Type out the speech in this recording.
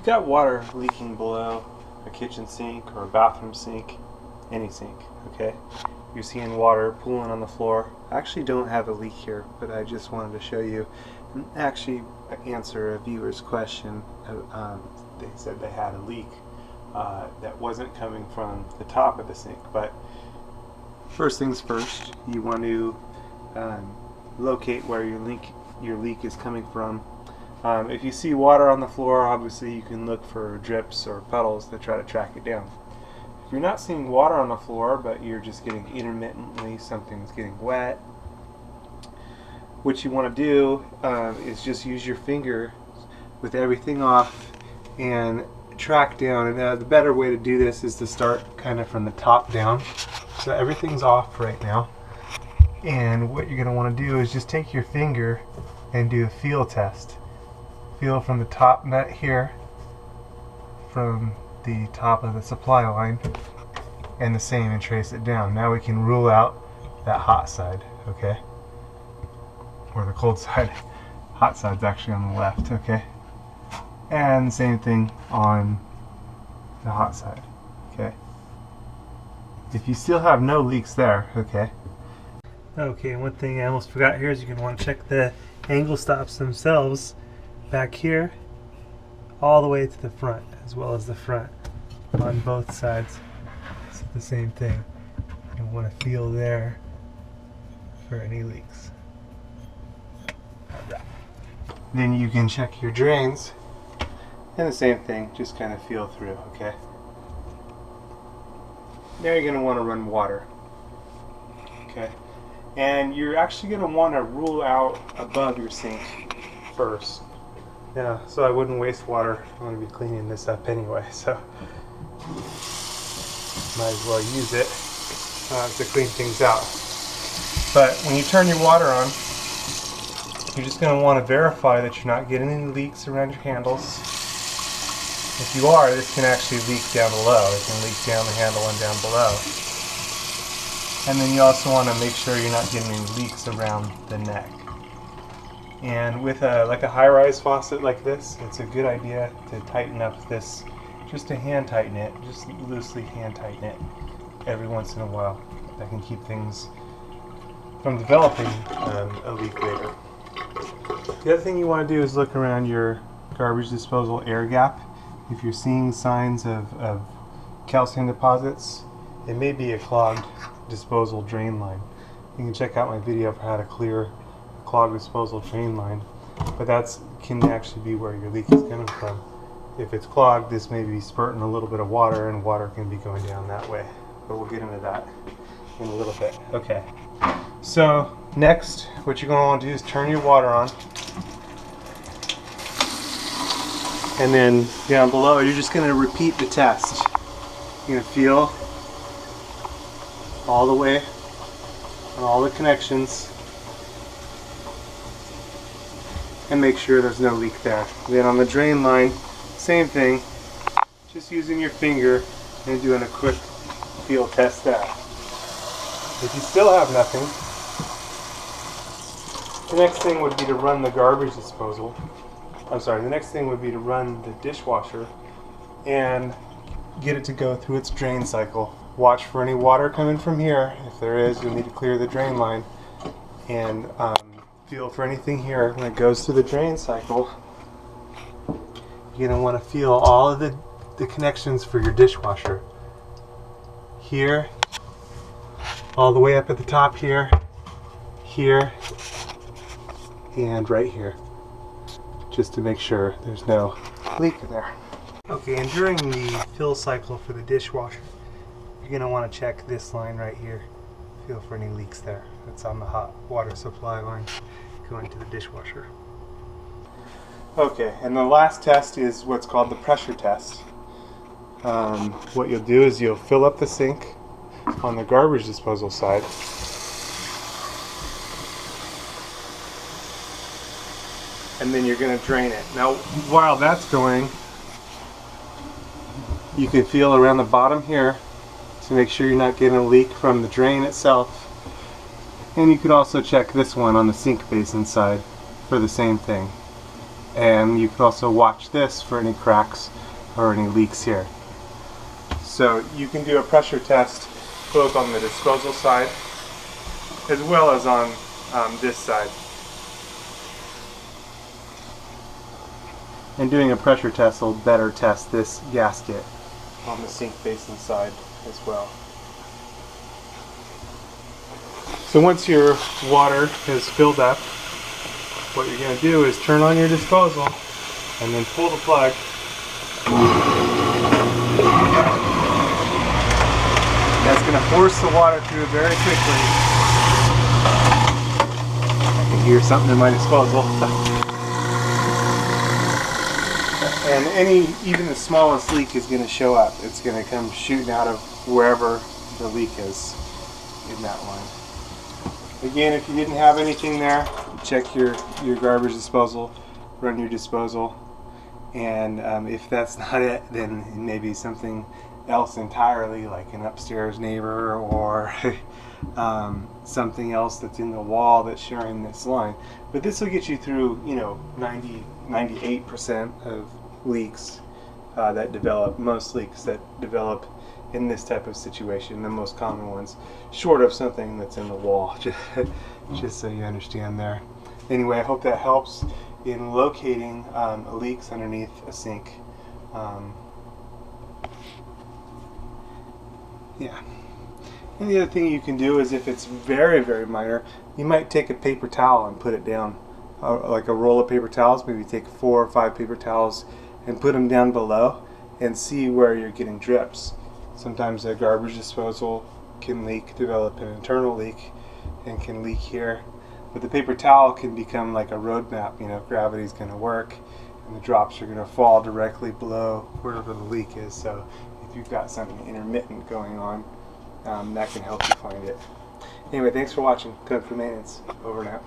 got water leaking below a kitchen sink or a bathroom sink, any sink, okay? You're seeing water pooling on the floor. I actually don't have a leak here, but I just wanted to show you and actually answer a viewer's question. They said they had a leak that wasn't coming from the top of the sink, but first things first, you want to locate where your leak is coming from. If you see water on the floor, obviously you can look for drips or puddles to try to track it down. If you're not seeing water on the floor, but you're just getting intermittently, something's getting wet, what you want to do is just use your finger with everything off and track down. And the better way to do this is to start kind of from the top down. So everything's off right now. And what you're going to want to do is just take your finger and do a feel test. Feel from the top nut here, from the top of the supply line, and the same, and trace it down. Now we can rule out that hot side, okay? Or the cold side. Hot side's actually on the left, okay? And the same thing on the hot side, okay? If you still have no leaks there, okay? Okay, one thing I almost forgot here is you're going to want to check the angle stops themselves back here all the way to the front, as well as the front on both sides. It's the same thing. You want to feel there for any leaks. Then you can check your drains, and the same thing, just kind of feel through, okay? Now you're going to want to run water, okay? And you're actually going to want to rule out above your sink first. Yeah, so I wouldn't waste water. I'm going to be cleaning this up anyway, so might as well use it to clean things out. But when you turn your water on, you're just going to want to verify that you're not getting any leaks around your handles. If you are, this can actually leak down below. It can leak down the handle and down below. And then you also want to make sure you're not getting any leaks around the neck. And with like a high-rise faucet like this, it's a good idea to tighten up this, just to hand tighten it, just loosely hand tighten it every once in a while. That can keep things from developing a leak later. The other thing you want to do is look around your garbage disposal air gap. If you're seeing signs of calcium deposits, it may be a clogged disposal drain line. You can check out my video for how to clear clogged disposal drain line, but that can actually be where your leak is coming from. If it's clogged, this may be spurting a little bit of water, and water can be going down that way, but we'll get into that in a little bit. Okay, so next what you're going to want to do is turn your water on, and then down below you're just going to repeat the test. You're going to feel all the way on all the connections and make sure there's no leak there. Then on the drain line, same thing, just using your finger and doing a quick feel test there. If you still have nothing, the next thing would be to run the garbage disposal. The next thing would be to run the dishwasher and get it to go through its drain cycle. Watch for any water coming from here. If there is, you'll need to clear the drain line, and feel for anything here. When it goes through the drain cycle, you're going to want to feel all of the connections for your dishwasher. Here, all the way up at the top here, here, and right here, just to make sure there's no leak there. Okay, and during the fill cycle for the dishwasher, you're going to want to check this line right here. Feel for any leaks there. That's on the hot water supply line going to the dishwasher. Okay, and the last test is what's called the pressure test. What you'll do is you'll fill up the sink on the garbage disposal side. And then you're going to drain it. Now, while that's going, you can feel around the bottom here to make sure you're not getting a leak from the drain itself. And you could also check this one on the sink basin side for the same thing. And you can also watch this for any cracks or any leaks here. So you can do a pressure test both on the disposal side as well as on this side. And doing a pressure test will better test this gasket on the sink basin side as well. So once your water is filled up, what you're going to do is turn on your disposal and then pull the plug. That's going to force the water through very quickly. I can hear something in my disposal. And even the smallest leak is going to show up. It's going to come shooting out of wherever the leak is in that line. Again, if you didn't have anything there, check your garbage disposal, run your disposal, and if that's not it, then maybe something else entirely, like an upstairs neighbor or something else that's in the wall that's sharing this line. But this will get you through, 98% of leaks that develop, most leaks that develop in this type of situation, the most common ones, short of something that's in the wall, just so you understand there. Anyway, I hope that helps in locating leaks underneath a sink. Yeah. And the other thing you can do is, if it's very, very minor, you might take a paper towel and put it down, like a roll of paper towels. Maybe take 4 or 5 paper towels and put them down below and see where you're getting drips. Sometimes a garbage disposal can develop an internal leak and can leak here. But the paper towel can become like a road map. Gravity's going to work and the drops are going to fall directly below wherever the leak is. So if you've got something intermittent going on, that can help you find it. Anyway, thanks for watching. Code for Maintenance. Over and out.